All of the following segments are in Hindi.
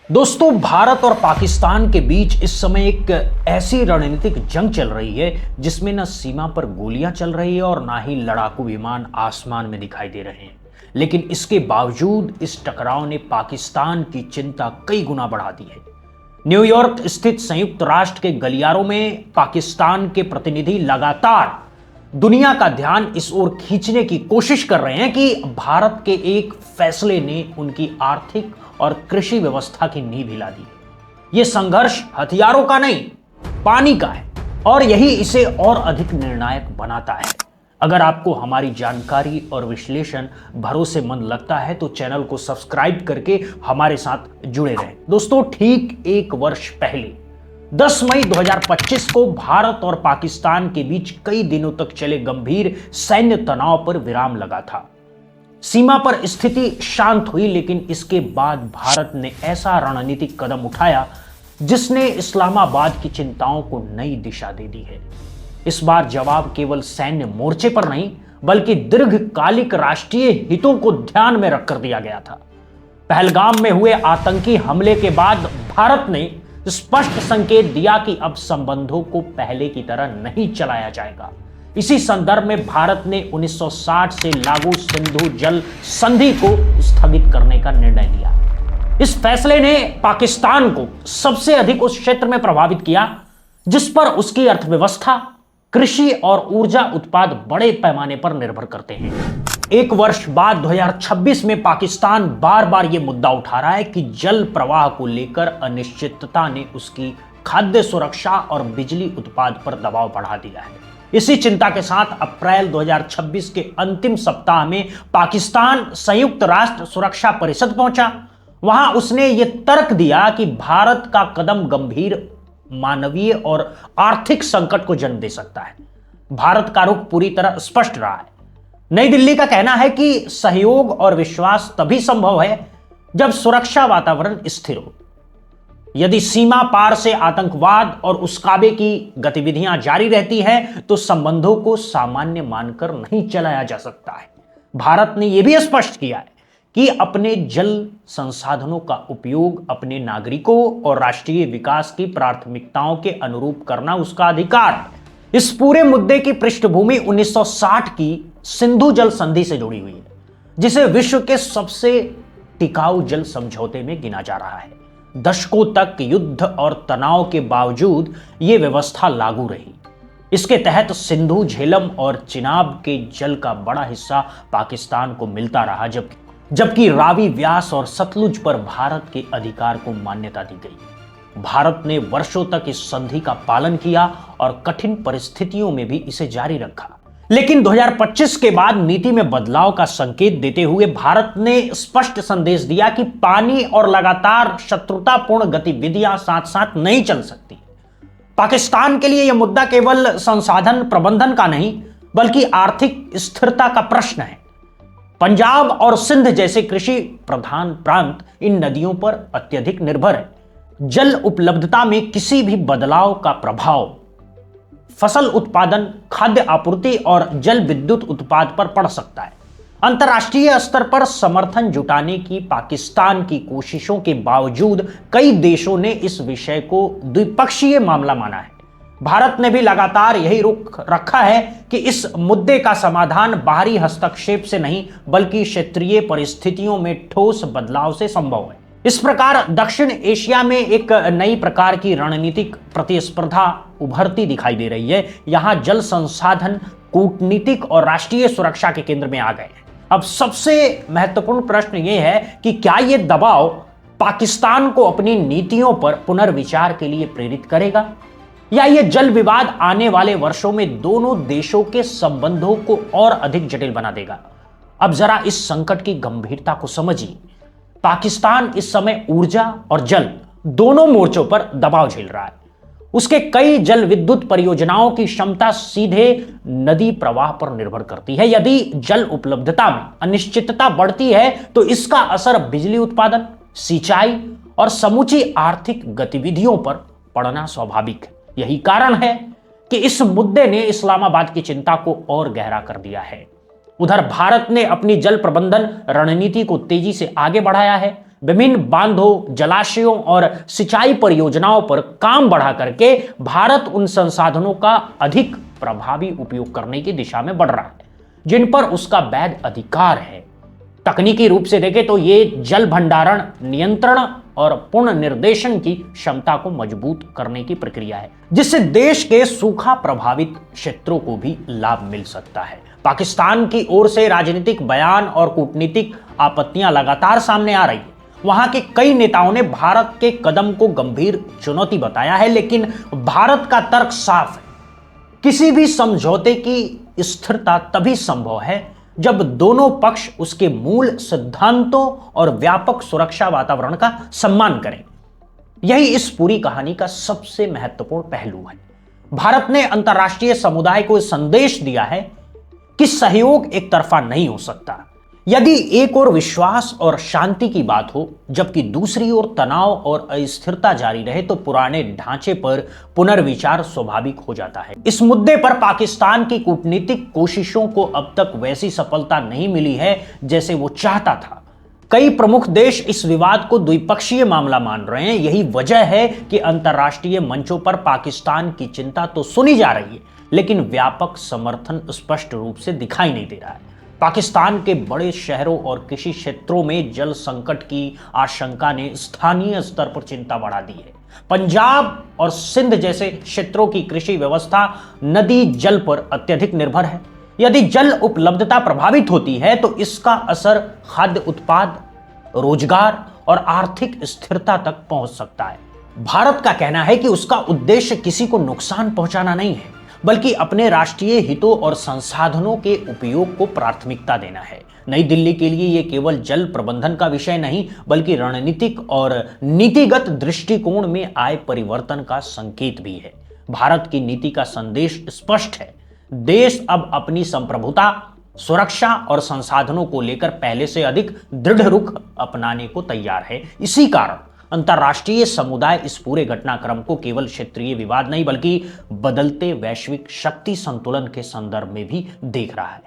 दोस्तों, भारत और पाकिस्तान के बीच इस समय एक ऐसी रणनीतिक जंग चल रही है जिसमें न सीमा पर गोलियां चल रही है और ना ही लड़ाकू विमान आसमान में दिखाई दे रहे हैं। लेकिन इसके बावजूद इस टकराव ने पाकिस्तान की चिंता कई गुना बढ़ा दी है। न्यूयॉर्क स्थित संयुक्त राष्ट्र के गलियारों में पाकिस्तान के प्रतिनिधि लगातार दुनिया का ध्यान इस ओर खींचने की कोशिश कर रहे हैं कि भारत के एक फैसले ने उनकी आर्थिक और कृषि व्यवस्था की नींव हिला दी। यह संघर्ष हथियारों का नहीं, पानी का है और यही इसे और अधिक निर्णायक बनाता है। अगर आपको हमारी जानकारी और विश्लेषण भरोसेमंद लगता है तो चैनल को सब्सक्राइब करके हमारे साथ जुड़े रहें। दोस्तों, ठीक एक वर्ष पहले 10 मई 2025 को भारत और पाकिस्तान के बीच कई दिनों तक चले गंभीर सैन्य तनाव पर विराम लगा था। सीमा पर स्थिति शांत हुई, लेकिन इसके बाद भारत ने ऐसा रणनीतिक कदम उठाया जिसने इस्लामाबाद की चिंताओं को नई दिशा दे दी है। इस बार जवाब केवल सैन्य मोर्चे पर नहीं बल्कि दीर्घकालिक राष्ट्रीय हितों को ध्यान में रखकर दिया गया था। पहलगाम में हुए आतंकी हमले के बाद भारत ने स्पष्ट संकेत दिया कि अब संबंधों को पहले की तरह नहीं चलाया जाएगा। इसी संदर्भ में भारत ने 1960 से लागू सिंधु जल संधि को स्थगित करने का निर्णय लिया। इस फैसले ने पाकिस्तान को सबसे अधिक उस क्षेत्र में प्रभावित किया जिस पर उसकी अर्थव्यवस्था, कृषि और ऊर्जा उत्पाद बड़े पैमाने पर निर्भर करते हैं। एक वर्ष बाद 2026 में पाकिस्तान बार बार यह मुद्दा उठा रहा है कि जल प्रवाह को लेकर अनिश्चितता ने उसकी खाद्य सुरक्षा और बिजली उत्पाद पर दबाव बढ़ा दिया है। इसी चिंता के साथ अप्रैल 2026 के अंतिम सप्ताह में पाकिस्तान संयुक्त राष्ट्र सुरक्षा परिषद पहुंचा। वहां उसने यह तर्क दिया कि भारत का कदम गंभीर मानवीय और आर्थिक संकट को जन्म दे सकता है। भारत का रुख पूरी तरह स्पष्ट रहा है। नई दिल्ली का कहना है कि सहयोग और विश्वास तभी संभव है जब सुरक्षा वातावरण स्थिर हो। यदि सीमा पार से आतंकवाद और उस्कावे की गतिविधियां जारी रहती हैं तो संबंधों को सामान्य मानकर नहीं चलाया जा सकता है। भारत ने यह भी स्पष्ट किया है कि अपने जल संसाधनों का उपयोग अपने नागरिकों और राष्ट्रीय विकास की प्राथमिकताओं के अनुरूप करना उसका अधिकार है। इस पूरे मुद्दे की पृष्ठभूमि 1960 की सिंधु जल संधि से जुड़ी हुई है, जिसे विश्व के सबसे टिकाऊ जल समझौते में गिना जा रहा है। दशकों तक युद्ध और तनाव के बावजूद यह व्यवस्था लागू रही। इसके तहत सिंधु, झेलम और चिनाब के जल का बड़ा हिस्सा पाकिस्तान को मिलता रहा, जबकि रावी, व्यास और सतलुज पर भारत के अधिकार को मान्यता दी गई। भारत ने वर्षों तक इस संधि का पालन किया और कठिन परिस्थितियों में भी इसे जारी रखा। लेकिन 2025 के बाद नीति में बदलाव का संकेत देते हुए भारत ने स्पष्ट संदेश दिया कि पानी और लगातार शत्रुतापूर्ण गतिविधियां साथ साथ नहीं चल सकती। पाकिस्तान के लिए यह मुद्दा केवल संसाधन प्रबंधन का नहीं बल्कि आर्थिक स्थिरता का प्रश्न है। पंजाब और सिंध जैसे कृषि प्रधान प्रांत इन नदियों पर अत्यधिक निर्भर है। जल उपलब्धता में किसी भी बदलाव का प्रभाव फसल उत्पादन, खाद्य आपूर्ति और जल विद्युत उत्पाद पर पड़ सकता है। अंतर्राष्ट्रीय स्तर पर समर्थन जुटाने की पाकिस्तान की कोशिशों के बावजूद कई देशों ने इस विषय को द्विपक्षीय मामला माना है। भारत ने भी लगातार यही रुख रखा है कि इस मुद्दे का समाधान बाहरी हस्तक्षेप से नहीं बल्कि क्षेत्रीय परिस्थितियों में ठोस बदलाव से संभव है। इस प्रकार दक्षिण एशिया में एक नई प्रकार की रणनीतिक प्रतिस्पर्धा उभरती दिखाई दे रही है। यहां जल संसाधन कूटनीतिक और राष्ट्रीय सुरक्षा के केंद्र में आ गए हैं। अब सबसे महत्वपूर्ण प्रश्न यह है कि क्या यह दबाव पाकिस्तान को अपनी नीतियों पर पुनर्विचार के लिए प्रेरित करेगा या यह जल विवाद आने वाले वर्षों में दोनों देशों के संबंधों को और अधिक जटिल बना देगा। अब जरा इस संकट की गंभीरता को समझिए। पाकिस्तान इस समय ऊर्जा और जल दोनों मोर्चों पर दबाव झेल रहा है। उसके कई जल विद्युत परियोजनाओं की क्षमता सीधे नदी प्रवाह पर निर्भर करती है। यदि जल उपलब्धता में अनिश्चितता बढ़ती है तो इसका असर बिजली उत्पादन, सिंचाई और समूची आर्थिक गतिविधियों पर पड़ना स्वाभाविक है। यही कारण है कि इस मुद्दे ने इस्लामाबाद की चिंता को और गहरा कर दिया है। उधर भारत ने अपनी जल प्रबंधन रणनीति को तेजी से आगे बढ़ाया है। विभिन्न बांधों, जलाशयों और सिंचाई परियोजनाओं पर काम बढ़ा करके भारत उन संसाधनों का अधिक प्रभावी उपयोग करने की दिशा में बढ़ रहा है जिन पर उसका वैध अधिकार है। तकनीकी रूप से देखें तो ये जल भंडारण, नियंत्रण और पुनर्निर्देशन की क्षमता को मजबूत करने की प्रक्रिया है, जिससे देश के सूखा प्रभावित क्षेत्रों को भी लाभ मिल सकता है। पाकिस्तान की ओर से राजनीतिक बयान और कूटनीतिक आपत्तियां लगातार सामने आ रही है। वहां के कई नेताओं ने भारत के कदम को गंभीर चुनौती बताया है, लेकिन भारत का तर्क साफ है। किसी भी समझौते की स्थिरता तभी संभव है जब दोनों पक्ष उसके मूल सिद्धांतों और व्यापक सुरक्षा वातावरण का सम्मान करें। यही इस पूरी कहानी का सबसे महत्वपूर्ण पहलू है। भारत ने अंतर्राष्ट्रीय समुदाय को संदेश दिया है कि सहयोग एक तरफा नहीं हो सकता। यदि एक ओर विश्वास और शांति की बात हो जबकि दूसरी ओर तनाव और अस्थिरता जारी रहे तो पुराने ढांचे पर पुनर्विचार स्वाभाविक हो जाता है। इस मुद्दे पर पाकिस्तान की कूटनीतिक कोशिशों को अब तक वैसी सफलता नहीं मिली है जैसे वो चाहता था। कई प्रमुख देश इस विवाद को द्विपक्षीय मामला मान रहे हैं। यही वजह है कि अंतर्राष्ट्रीय मंचों पर पाकिस्तान की चिंता तो सुनी जा रही है, लेकिन व्यापक समर्थन स्पष्ट रूप से दिखाई नहीं दे रहा है। पाकिस्तान के बड़े शहरों और कृषि क्षेत्रों में जल संकट की आशंका ने स्थानीय स्तर पर चिंता बढ़ा दी है। पंजाब और सिंध जैसे क्षेत्रों की कृषि व्यवस्था नदी जल पर अत्यधिक निर्भर है। यदि जल उपलब्धता प्रभावित होती है तो इसका असर खाद्य उत्पाद, रोजगार और आर्थिक स्थिरता तक पहुंच सकता है। भारत का कहना है कि उसका उद्देश्य किसी को नुकसान पहुंचाना नहीं है, बल्कि अपने राष्ट्रीय हितों और संसाधनों के उपयोग को प्राथमिकता देना है। नई दिल्ली के लिए यह केवल जल प्रबंधन का विषय नहीं, बल्कि रणनीतिक और नीतिगत दृष्टिकोण में आए परिवर्तन का संकेत भी है। भारत की नीति का संदेश स्पष्ट है। देश अब अपनी संप्रभुता, सुरक्षा और संसाधनों को लेकर पहले से अधिक दृढ़ रुख अपनाने को तैयार है। इसी कारण अंतर्राष्ट्रीय समुदाय इस पूरे घटनाक्रम को केवल क्षेत्रीय विवाद नहीं बल्कि बदलते वैश्विक शक्ति संतुलन के संदर्भ में भी देख रहा है।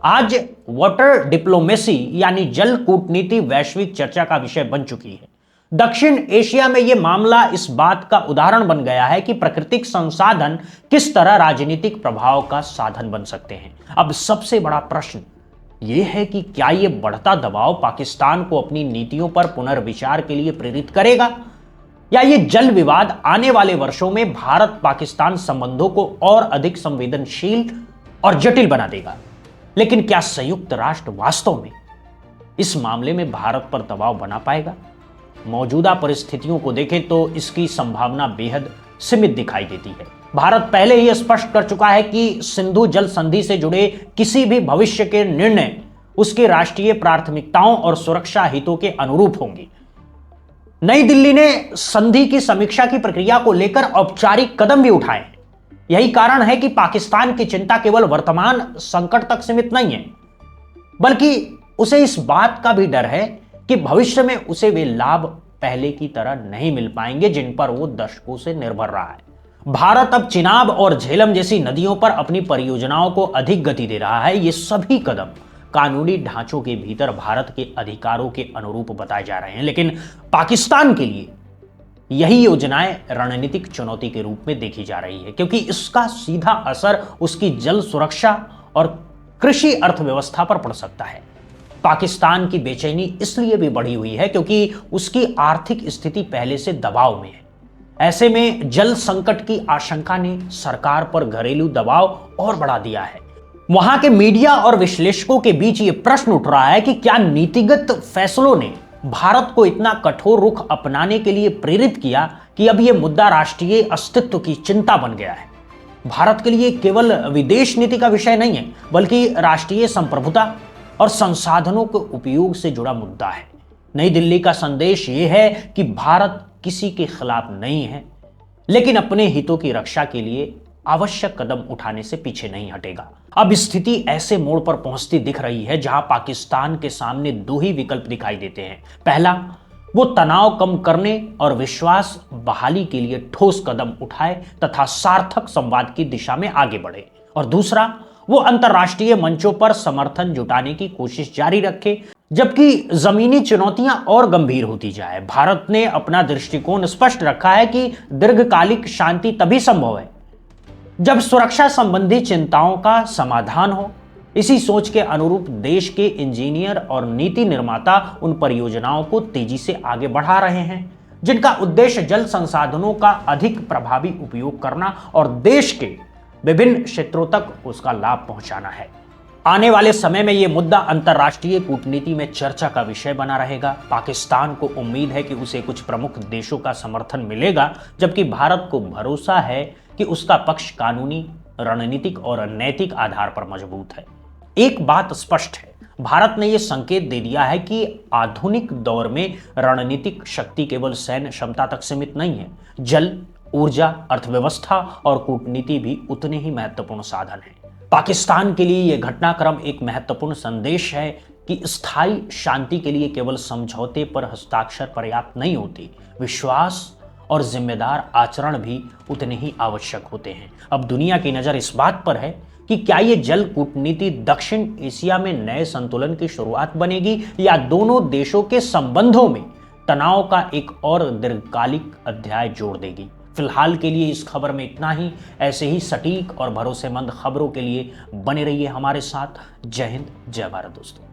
आज वाटर डिप्लोमेसी यानी जल कूटनीति वैश्विक चर्चा का विषय बन चुकी है। दक्षिण एशिया में यह मामला इस बात का उदाहरण बन गया है कि प्राकृतिक संसाधन किस तरह राजनीतिक प्रभाव का साधन बन सकते हैं। अब सबसे बड़ा प्रश्न यह है कि क्या यह बढ़ता दबाव पाकिस्तान को अपनी नीतियों पर पुनर्विचार के लिए प्रेरित करेगा, या यह जल विवाद आने वाले वर्षों में भारत पाकिस्तान संबंधों को और अधिक संवेदनशील और जटिल बना देगा। लेकिन क्या संयुक्त राष्ट्र वास्तव में इस मामले में भारत पर दबाव बना पाएगा? मौजूदा परिस्थितियों को देखें तो इसकी संभावना बेहद सीमित दिखाई देती है। भारत पहले ही स्पष्ट कर चुका है कि सिंधु जल संधि से जुड़े किसी भी भविष्य के निर्णय उसके राष्ट्रीय प्राथमिकताओं और सुरक्षा हितों के अनुरूप होंगे। नई दिल्ली ने संधि की समीक्षा की प्रक्रिया को लेकर औपचारिक कदम भी उठाए हैं। यही कारण है कि पाकिस्तान की चिंता केवल वर्तमान संकट तक सीमित नहीं है, बल्कि उसे इस बात का भी डर है कि भविष्य में उसे वे लाभ पहले की तरह नहीं मिल पाएंगे जिन पर वो दशकों से निर्भर रहा है। भारत अब चिनाब और झेलम जैसी नदियों पर अपनी परियोजनाओं को अधिक गति दे रहा है। ये सभी कदम कानूनी ढांचों के भीतर भारत के अधिकारों के अनुरूप बताए जा रहे हैं, लेकिन पाकिस्तान के लिए यही योजनाएं रणनीतिक चुनौती के रूप में देखी जा रही है, क्योंकि इसका सीधा असर उसकी जल सुरक्षा और कृषि अर्थव्यवस्था पर पड़ सकता है। पाकिस्तान की बेचैनी इसलिए भी बढ़ी हुई है क्योंकि उसकी आर्थिक स्थिति पहले से दबाव में है। ऐसे में जल संकट की आशंका ने सरकार पर घरेलू दबाव और बढ़ा दिया है। वहां के मीडिया और विश्लेषकों के बीच यह प्रश्न उठ रहा है कि क्या नीतिगत फैसलों ने भारत को इतना कठोर रुख अपनाने के लिए प्रेरित किया कि अब यह मुद्दा राष्ट्रीय अस्तित्व की चिंता बन गया है। भारत के लिए केवल विदेश नीति का विषय नहीं है, बल्कि राष्ट्रीय संप्रभुता और संसाधनों के उपयोग से जुड़ा मुद्दा है। नई दिल्ली का संदेश यह है कि भारत किसी के खिलाफ नहीं है, लेकिन अपने हितों की रक्षा के लिए आवश्यक कदम उठाने से पीछे नहीं हटेगा। अब स्थिति ऐसे मोड़ पर पहुंचती दिख रही है जहां पाकिस्तान के सामने दो ही विकल्प दिखाई देते हैं। पहला, वो तनाव कम करने और विश्वास बहाली के लिए ठोस कदम उठाए तथा सार्थक संवाद की दिशा में आगे बढ़े, और दूसरा, वो अंतर्राष्ट्रीय मंचों पर समर्थन जुटाने की कोशिश जारी रखे जबकि जमीनी चुनौतियां और गंभीर होती जाए। भारत ने अपना दृष्टिकोण स्पष्ट रखा है कि दीर्घकालिक शांति तभी संभव है जब सुरक्षा संबंधी चिंताओं का समाधान हो। इसी सोच के अनुरूप देश के इंजीनियर और नीति निर्माता उन परियोजनाओं को तेजी से आगे बढ़ा रहे हैं जिनका उद्देश्य जल संसाधनों का अधिक प्रभावी उपयोग करना और देश के विभिन्न क्षेत्रों तक उसका लाभ पहुंचाना है। आने वाले समय में यह मुद्दा अंतर्राष्ट्रीय कूटनीति में चर्चा का विषय बना रहेगा। पाकिस्तान को उम्मीद है कि उसे कुछ प्रमुख देशों का समर्थन मिलेगा, जबकि भारत को भरोसा है कि उसका पक्ष कानूनी, रणनीतिक और नैतिक आधार पर मजबूत है। एक बात स्पष्ट है, भारत ने यह संकेत दे दिया है कि आधुनिक दौर में रणनीतिक शक्ति केवल सैन्य क्षमता तक सीमित नहीं है। जल, ऊर्जा, अर्थव्यवस्था और कूटनीति भी उतने ही महत्वपूर्ण साधन हैं। पाकिस्तान के लिए यह घटनाक्रम एक महत्वपूर्ण संदेश है कि स्थायी शांति के लिए केवल समझौते पर हस्ताक्षर पर्याप्त नहीं होते, विश्वास और जिम्मेदार आचरण भी उतने ही आवश्यक होते हैं। अब दुनिया की नजर इस बात पर है कि क्या यह जल कूटनीति दक्षिण एशिया में नए संतुलन की शुरुआत बनेगी या दोनों देशों के संबंधों में तनाव का एक और दीर्घकालिक अध्याय जोड़ देगी। फिलहाल के लिए इस खबर में इतना ही। ऐसे ही सटीक और भरोसेमंद खबरों के लिए बने रहिए हमारे साथ। जय हिंद, जय भारत दोस्तों।